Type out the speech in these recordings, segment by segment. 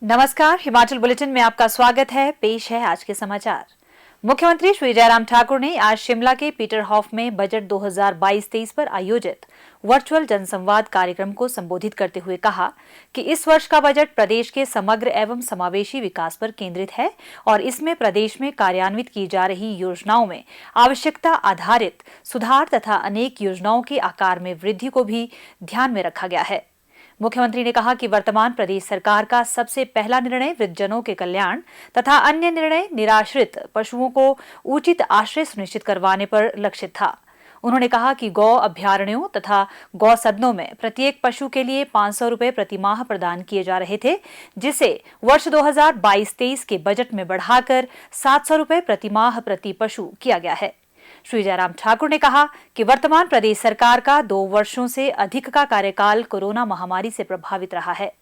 नमस्कार, हिमाचल बुलेटिन में आपका स्वागत है। पेश है आज के समाचार। मुख्यमंत्री श्री जयराम ठाकुर ने आज शिमला के पीटर हॉफ में बजट 2022-23 पर आयोजित वर्चुअल जनसंवाद कार्यक्रम को संबोधित करते हुए कहा कि इस वर्ष का बजट प्रदेश के समग्र एवं समावेशी विकास पर केंद्रित है और इसमें प्रदेश में कार्यान्वित की जा रही योजनाओं में आवश्यकता आधारित सुधार तथा अनेक योजनाओं के आकार में वृद्धि को भी ध्यान में रखा गया है। मुख्यमंत्री ने कहा कि वर्तमान प्रदेश सरकार का सबसे पहला निर्णय वृद्धजनों के कल्याण तथा अन्य निर्णय निराश्रित पशुओं को उचित आश्रय सुनिश्चित करवाने पर लक्षित था। उन्होंने कहा कि गौ अभ्यारण्यों तथा गौ सदनों में प्रत्येक पशु के लिए 500 रुपए प्रति माह प्रदान किए जा रहे थे, जिसे वर्ष 2022-23 के बजट में बढ़ाकर 700 रुपए प्रति माह प्रति पशु किया गया है। श्री जयराम ठाकुर ने कहा कि वर्तमान प्रदेश सरकार का 2 वर्षों से अधिक का कार्यकाल कोरोना महामारी से प्रभावित रहा है।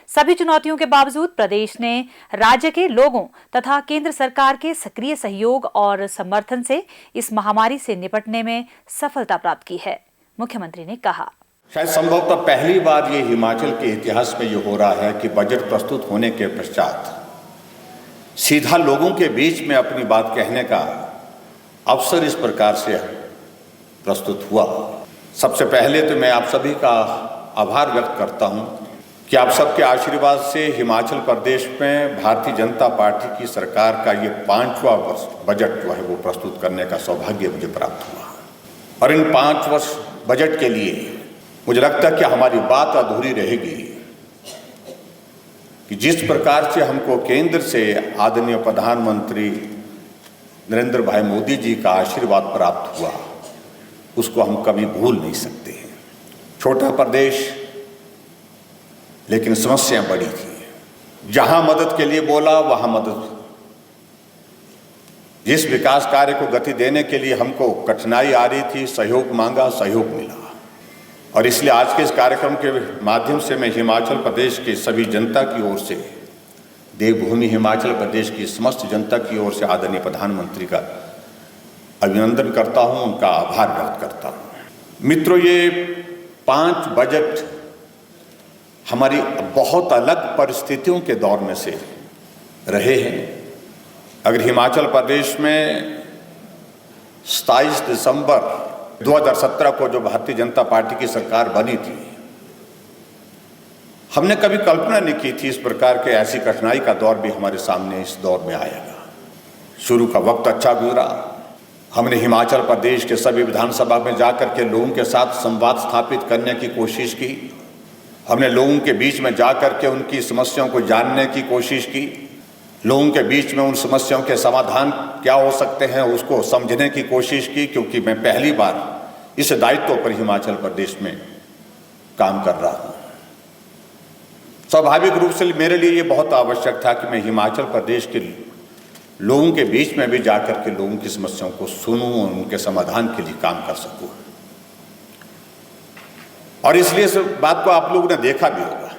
सभी चुनौतियों के बावजूद प्रदेश ने राज्य के लोगों तथा केंद्र सरकार के सक्रिय सहयोग और समर्थन से इस महामारी से निपटने में सफलता प्राप्त की है। मुख्यमंत्री ने कहा, शायद संभवतः पहली बार ये हिमाचल के इतिहास में ये हो रहा है कि बजट प्रस्तुत होने के पश्चात सीधा लोगों के बीच में अपनी बात कहने का अवसर इस प्रकार से प्रस्तुत हुआ। सबसे पहले तो मैं आप सभी का आभार व्यक्त करता हूं कि आप सबके आशीर्वाद से हिमाचल प्रदेश में भारतीय जनता पार्टी की सरकार का ये 5वां बजट जो है वो प्रस्तुत करने का सौभाग्य मुझे प्राप्त हुआ। और इन 5 वर्ष बजट के लिए मुझे लगता है कि हमारी बात अधूरी रहेगी कि जिस प्रकार से हमको केंद्र से आदरणीय प्रधानमंत्री नरेंद्र भाई मोदी जी का आशीर्वाद प्राप्त हुआ, उसको हम कभी भूल नहीं सकते हैं। छोटा प्रदेश, लेकिन समस्याएं बड़ी थी। जहां मदद के लिए बोला वहां मदद। जिस विकास कार्य को गति देने के लिए हमको कठिनाई आ रही थी, सहयोग मांगा, सहयोग मिला। और इसलिए आज के इस कार्यक्रम के माध्यम से मैं हिमाचल प्रदेश के सभी जनता की ओर से, देवभूमि हिमाचल प्रदेश की समस्त जनता की ओर से आदरणीय प्रधानमंत्री का अभिनंदन करता हूं, उनका आभार व्यक्त करता हूं। मित्रों, ये 5 बजट हमारी बहुत अलग परिस्थितियों के दौर में से रहे हैं। अगर हिमाचल प्रदेश में 27 दिसंबर 2017 को जो भारतीय जनता पार्टी की सरकार बनी थी, हमने कभी कल्पना नहीं की थी इस प्रकार के ऐसी कठिनाई का दौर भी हमारे सामने इस दौर में आएगा। शुरू का वक्त अच्छा गुजरा। हमने हिमाचल प्रदेश के सभी विधानसभा में जाकर के लोगों के साथ संवाद स्थापित करने की कोशिश की। हमने लोगों के बीच में जाकर के उनकी समस्याओं को जानने की कोशिश की। लोगों के बीच में उन समस्याओं के समाधान क्या हो सकते हैं उसको समझने की कोशिश की, क्योंकि मैं पहली बार इस दायित्व पर हिमाचल प्रदेश में काम कर रहा हूँ। स्वाभाविक रूप से मेरे लिए ये बहुत आवश्यक था कि मैं हिमाचल प्रदेश के लोगों के बीच में भी जाकर के लोगों की समस्याओं को सुनूं और उनके समाधान के लिए काम कर सकूं। और इसलिए इस बात को आप लोगों ने देखा भी होगा,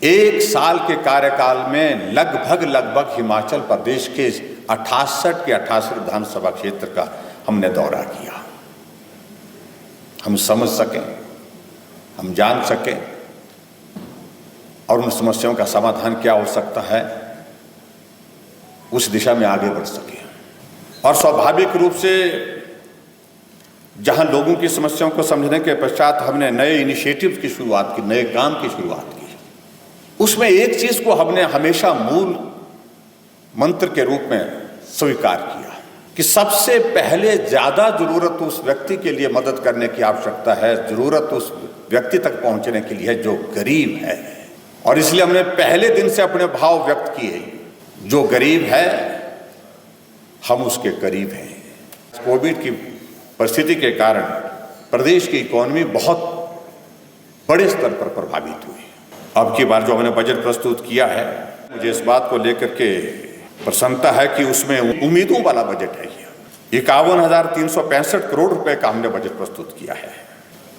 1 साल के कार्यकाल में लगभग हिमाचल प्रदेश के 68 के 88 विधानसभा क्षेत्र का हमने दौरा किया। हम समझ सकें, हम जान सकें और उन समस्याओं का समाधान क्या हो सकता है, उस दिशा में आगे बढ़ सके। और स्वाभाविक रूप से जहां लोगों की समस्याओं को समझने के पश्चात हमने नए इनिशिएटिव की शुरुआत की, नए काम की शुरुआत की। उसमें एक चीज को हमने हमेशा मूल मंत्र के रूप में स्वीकार किया कि सबसे पहले ज्यादा जरूरत उस व्यक्ति के लिए मदद करने की आवश्यकता है, जरूरत उस व्यक्ति तक पहुंचने के लिए जो गरीब है। और इसलिए हमने पहले दिन से अपने भाव व्यक्त किए, जो गरीब है हम उसके करीब हैं। कोविड की परिस्थिति के कारण प्रदेश की इकोनॉमी बहुत बड़े स्तर पर प्रभावित हुई। अब की बार जो हमने बजट प्रस्तुत किया है, मुझे इस बात को लेकर के प्रसन्नता है कि उसमें उम्मीदों वाला बजट है। 51,365 करोड़ रुपए का हमने बजट प्रस्तुत किया है।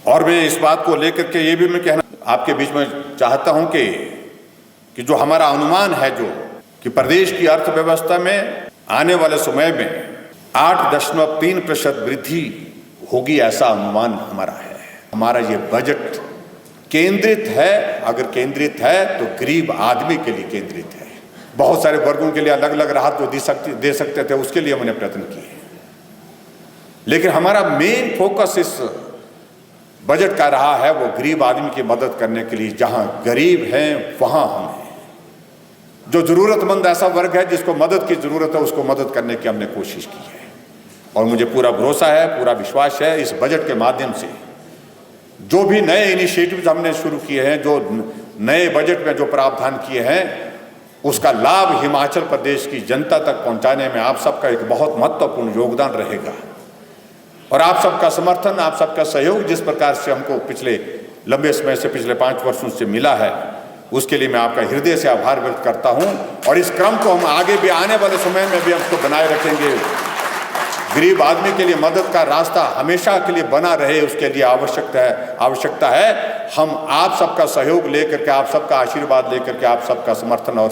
और मैं इस बात को लेकर के ये भी मैं कहना आपके बीच में चाहता हूं कि जो हमारा अनुमान है जो कि प्रदेश की अर्थव्यवस्था में आने वाले समय में 8.3% वृद्धि होगी, ऐसा अनुमान हमारा है। हमारा ये बजट केंद्रित है, अगर केंद्रित है तो गरीब आदमी के लिए केंद्रित है। बहुत सारे वर्गों के लिए अलग अलग राहत तो दे सकते थे, उसके लिए हमने प्रयत्न किए, लेकिन हमारा मेन फोकस इस बजट का रहा है वो गरीब आदमी की मदद करने के लिए। जहां गरीब हैं वहां हम हैं। जो जरूरतमंद ऐसा वर्ग है जिसको मदद की जरूरत है, उसको मदद करने की हमने कोशिश की है। और मुझे पूरा भरोसा है, पूरा विश्वास है, इस बजट के माध्यम से जो भी नए इनिशिएटिव्स हमने शुरू किए हैं, जो नए बजट में जो प्रावधान किए हैं, उसका लाभ हिमाचल प्रदेश की जनता तक पहुंचाने में आप सबका एक बहुत महत्वपूर्ण योगदान रहेगा। और आप सबका समर्थन, आप सबका सहयोग जिस प्रकार से हमको पिछले लंबे समय से, पिछले 5 वर्षों से मिला है, उसके लिए मैं आपका हृदय से आभार व्यक्त करता हूं। और इस क्रम को हम आगे भी, आने वाले समय में भी हमको बनाए रखेंगे। गरीब आदमी के लिए मदद का रास्ता हमेशा के लिए बना रहे, उसके लिए आवश्यकता है हम आप सबका सहयोग लेकर के, आप सबका आशीर्वाद लेकर के, आप सबका समर्थन और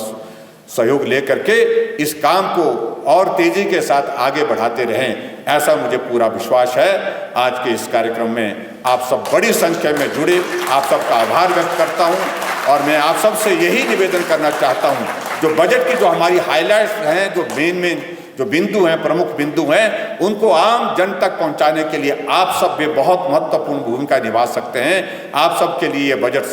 सहयोग लेकर के इस काम को और तेजी के साथ आगे बढ़ाते रहें, ऐसा मुझे पूरा विश्वास है। आज के इस कार्यक्रम में आप सब बड़ी संख्या में जुड़े, आप सबका आभार व्यक्त करता हूं। और मैं आप सबसे यही निवेदन करना चाहता हूं, जो बजट की जो हमारी हाईलाइट्स हैं, जो मेन जो बिंदु हैं, प्रमुख बिंदु हैं, उनको आम जन तक पहुंचाने के लिए आप सब भी बहुत महत्वपूर्ण भूमिका निभा सकते हैं। आप सबके लिए ये बजट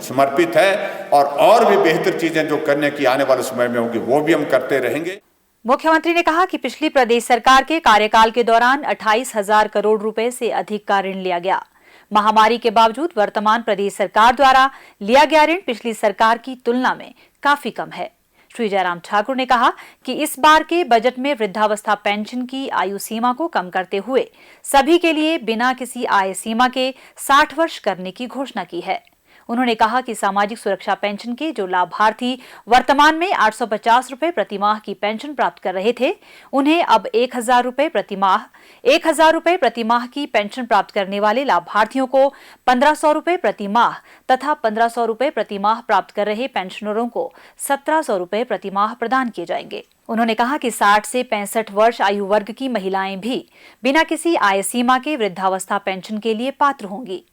समर्पित है और भी बेहतर चीजें जो करने की आने वाले समय में होंगी वो भी हम करते रहेंगे। मुख्यमंत्री ने कहा कि पिछली प्रदेश सरकार के कार्यकाल के दौरान 28,000 करोड़ रुपए से अधिक का ऋण लिया गया। महामारी के बावजूद वर्तमान प्रदेश सरकार द्वारा लिया गया ऋण पिछली सरकार की तुलना में काफी कम है। श्री जयराम ठाकुर ने कहा कि इस बार के बजट में वृद्धावस्था पेंशन की आयु सीमा को कम करते हुए सभी के लिए बिना किसी आय सीमा के 60 वर्ष करने की घोषणा की है। उन्होंने कहा कि सामाजिक सुरक्षा पेंशन के जो लाभार्थी वर्तमान में 850 रुपए प्रति माह की पेंशन प्राप्त कर रहे थे, उन्हें अब 1,000 रुपए प्रति माह की पेंशन प्राप्त करने वाले लाभार्थियों को 1,500 रुपए प्रति माह तथा 1,500 रुपए प्रति माह प्राप्त कर रहे पेंशनरों को 1,700 रुपए प्रति माह प्रदान किए जाएंगे। उन्होंने कहा कि 60 से 65 वर्ष आयु वर्ग की महिलाएं भी बिना किसी आय सीमा के वृद्धावस्था पेंशन के लिए पात्र होंगी।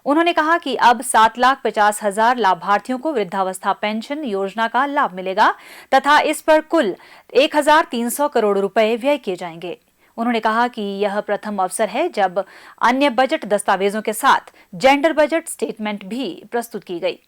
उन्होंने कहा कि अब 7,50,000 लाभार्थियों को वृद्धावस्था पेंशन योजना का लाभ मिलेगा तथा इस पर कुल 1,300 करोड़ रुपए व्यय किए जाएंगे। उन्होंने कहा कि यह प्रथम अवसर है जब अन्य बजट दस्तावेजों के साथ जेंडर बजट स्टेटमेंट भी प्रस्तुत की गई।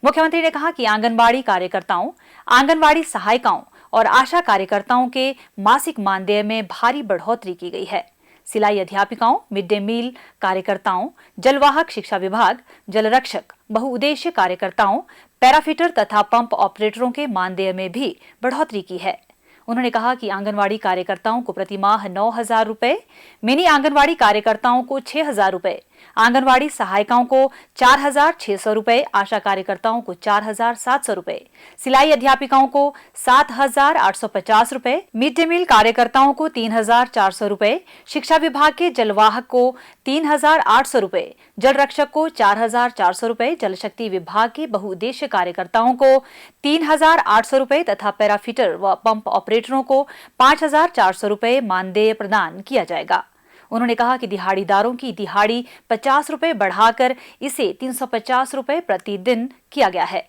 मुख्यमंत्री ने कहा कि आंगनबाड़ी कार्यकर्ताओं, आंगनबाड़ी सहायिकाओं और आशा कार्यकर्ताओं के मासिक मानदेय में भारी बढ़ोतरी की गई है। सिलाई अध्यापिकाओं, मिड डे मील कार्यकर्ताओं, जलवाहक शिक्षा विभाग, जलरक्षक, बहुउद्देश्य कार्यकर्ताओं, पैराफिटर तथा पंप ऑपरेटरों के मानदेय में भी बढ़ोतरी की है। उन्होंने कहा कि आंगनवाड़ी कार्यकर्ताओं को प्रति माह 9,000 रुपए, मिनी आंगनवाड़ी कार्यकर्ताओं को 6,000 रुपए, आंगनवाड़ी सहायिकाओं को 4,600 रुपए, आशा कार्यकर्ताओं को 4,700 रुपए, सिलाई अध्यापिकाओं को 7,850 रुपए, मिड डे मील कार्यकर्ताओं को 3,400 रुपए, शिक्षा विभाग के जलवाहक को 3,800 रुपए, जल रक्षक को 4,400 रुपए, जल शक्ति विभाग के बहुउद्देश्य कार्यकर्ताओं को 3,800 रुपए तथा पैराफिटर व पंप ऑपरेटरों को 5,400 रुपए मानदेय प्रदान किया जाएगा। उन्होंने कहा कि दिहाड़ीदारों की दिहाड़ी 50 रुपए बढ़ाकर इसे 350 रुपए प्रतिदिन किया गया है।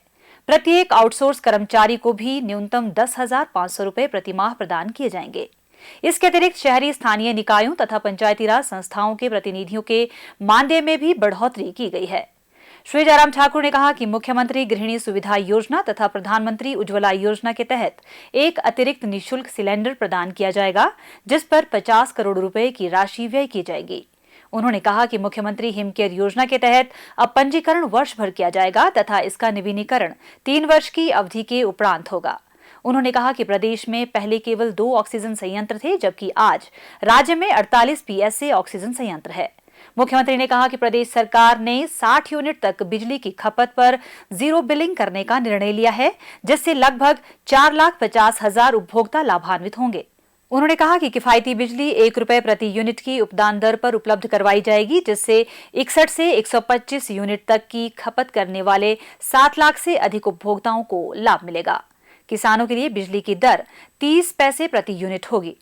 प्रत्येक आउटसोर्स कर्मचारी को भी न्यूनतम 10,500 रुपए प्रति माह प्रदान किए जाएंगे। इसके अतिरिक्त शहरी स्थानीय निकायों तथा पंचायती राज संस्थाओं के प्रतिनिधियों के मानदेय में भी बढ़ोतरी की गई है। श्री जयराम ठाकुर ने कहा कि मुख्यमंत्री गृहिणी सुविधा योजना तथा प्रधानमंत्री उज्ज्वला योजना के तहत एक अतिरिक्त निःशुल्क सिलेंडर प्रदान किया जाएगा, जिस पर 50 करोड़ रुपए की राशि व्यय की जाएगी। उन्होंने कहा कि मुख्यमंत्री हिमकेयर योजना के तहत अब पंजीकरण वर्ष भर किया जाएगा तथा इसका नवीनीकरण 3 वर्ष की अवधि के उपरांत होगा। उन्होंने कहा कि प्रदेश में पहले केवल 2 ऑक्सीजन संयंत्र थे, जबकि आज राज्य में 48 पीएसए ऑक्सीजन संयंत्र है। मुख्यमंत्री ने कहा कि प्रदेश सरकार ने 60 यूनिट तक बिजली की खपत पर जीरो बिलिंग करने का निर्णय लिया है, जिससे लगभग 4,50,000 उपभोक्ता लाभान्वित होंगे। उन्होंने कहा कि किफायती बिजली 1 रुपए प्रति यूनिट की उपदान दर पर उपलब्ध करवाई जाएगी, जिससे 61 से 125 यूनिट तक की खपत करने वाले 7 लाख से अधिक उपभोक्ताओं को लाभ मिलेगा। किसानों के लिए बिजली की दर 30 पैसे प्रति यूनिट होगी।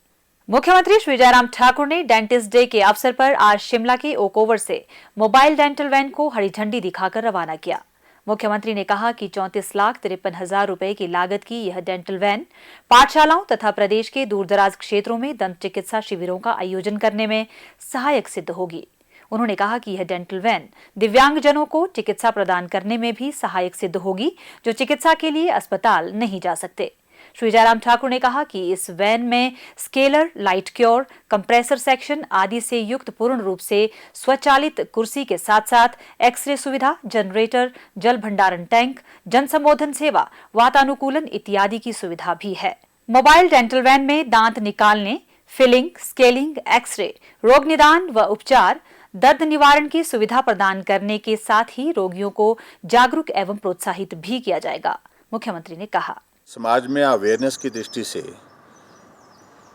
मुख्यमंत्री श्री जयराम ठाकुर ने डेंटिस्ट डे के अवसर पर आज शिमला के ओक ओवर से मोबाइल डेंटल वैन को हरी झंडी दिखाकर रवाना किया। मुख्यमंत्री ने कहा कि 34,53,000 रुपए की लागत की यह डेंटल वैन पाठशालाओं तथा प्रदेश के दूरदराज क्षेत्रों में दंत चिकित्सा शिविरों का आयोजन करने में सहायक सिद्ध होगी। उन्होंने कहा कि यह डेंटल वैन दिव्यांगजनों को चिकित्सा प्रदान करने में भी सहायक सिद्ध होगी, जो चिकित्सा के लिए अस्पताल नहीं जा सकते। श्री जयराम ठाकुर ने कहा कि इस वैन में scalar, light cure, compressor section आदि से युक्त पूर्ण रूप से स्वचालित कुर्सी के साथ साथ एक्सरे सुविधा, जनरेटर, जल भंडारण टैंक, जन संबोधन सेवा, वातानुकूलन इत्यादि की सुविधा भी है। मोबाइल डेंटल वैन में दांत निकालने, फिलिंग, स्केलिंग, एक्सरे, रोग निदान व उपचार, दर्द निवारण की सुविधा प्रदान करने के साथ ही रोगियों को जागरूक एवं प्रोत्साहित भी किया जाएगा। मुख्यमंत्री ने कहा, समाज में अवेयरनेस की दृष्टि से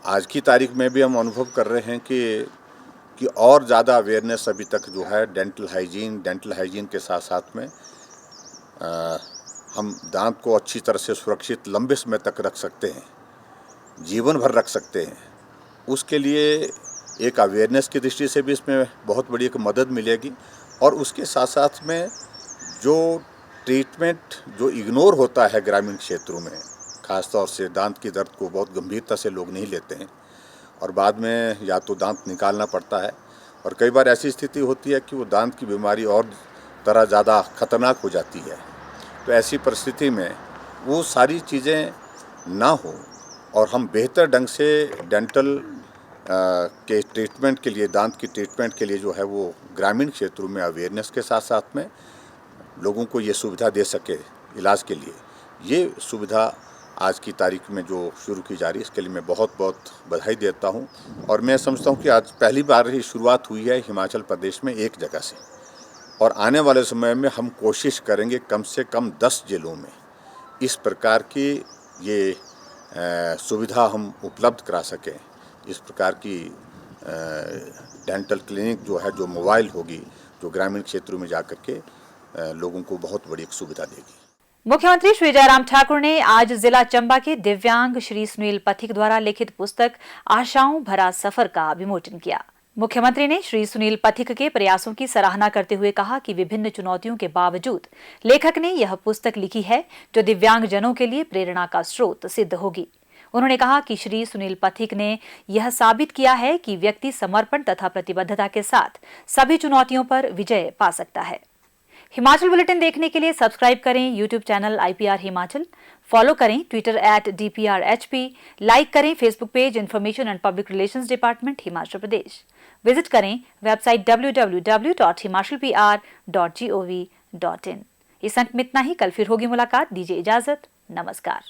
आज की तारीख में भी हम अनुभव कर रहे हैं कि और ज़्यादा अवेयरनेस अभी तक जो है डेंटल हाइजीन के साथ साथ में हम दांत को अच्छी तरह से सुरक्षित लंबे समय तक रख सकते हैं, जीवन भर रख सकते हैं। उसके लिए एक अवेयरनेस की दृष्टि से भी इसमें बहुत बड़ी एक मदद मिलेगी और उसके साथ साथ में जो ट्रीटमेंट जो इग्नोर होता है ग्रामीण क्षेत्रों में, खासतौर से दांत की दर्द को बहुत गंभीरता से लोग नहीं लेते हैं और बाद में या तो दांत निकालना पड़ता है और कई बार ऐसी स्थिति होती है कि वो दांत की बीमारी और तरह ज़्यादा खतरनाक हो जाती है। तो ऐसी परिस्थिति में वो सारी चीज़ें ना हो और हम बेहतर ढंग से डेंटल के ट्रीटमेंट के लिए, दांत की ट्रीटमेंट के लिए जो है वो ग्रामीण क्षेत्रों में अवेयरनेस के साथ साथ में लोगों को ये सुविधा दे सके इलाज के लिए। ये सुविधा आज की तारीख में जो शुरू की जा रही है, इसके लिए मैं बहुत बहुत बधाई देता हूँ और मैं समझता हूँ कि आज पहली बार ही शुरुआत हुई है हिमाचल प्रदेश में एक जगह से और आने वाले समय में हम कोशिश करेंगे कम से कम 10 जिलों में इस प्रकार की ये सुविधा हम उपलब्ध करा सकें। इस प्रकार की डेंटल क्लिनिक जो है, जो मोबाइल होगी, जो ग्रामीण क्षेत्रों में जाकर के लोगों को बहुत बड़ी एक सुविधा देगी। मुख्यमंत्री श्री जयराम ठाकुर ने आज जिला चंबा के दिव्यांग श्री सुनील पथिक द्वारा लिखित पुस्तक आशाओं भरा सफर का विमोचन किया। मुख्यमंत्री ने श्री सुनील पथिक के प्रयासों की सराहना करते हुए कहा कि विभिन्न चुनौतियों के बावजूद लेखक ने यह पुस्तक लिखी है जो दिव्यांगजनों के लिए प्रेरणा का स्रोत सिद्ध होगी। उन्होंने कहा कि श्री सुनील पथिक ने यह साबित किया है कि व्यक्ति समर्पण तथा प्रतिबद्धता के साथ सभी चुनौतियों पर विजय पा सकता है। हिमाचल बुलेटिन देखने के लिए सब्सक्राइब करें YouTube channel IPR Himachal, follow करें ट्विटर @DPRHP, लाइक करें Facebook page information and public relations department Himachal Pradesh, visit करें वेबसाइट www.himalpr.gov.in। इस अंक में इतना ही, कल फिर होगी मुलाकात। दीजिए इजाजत, नमस्कार।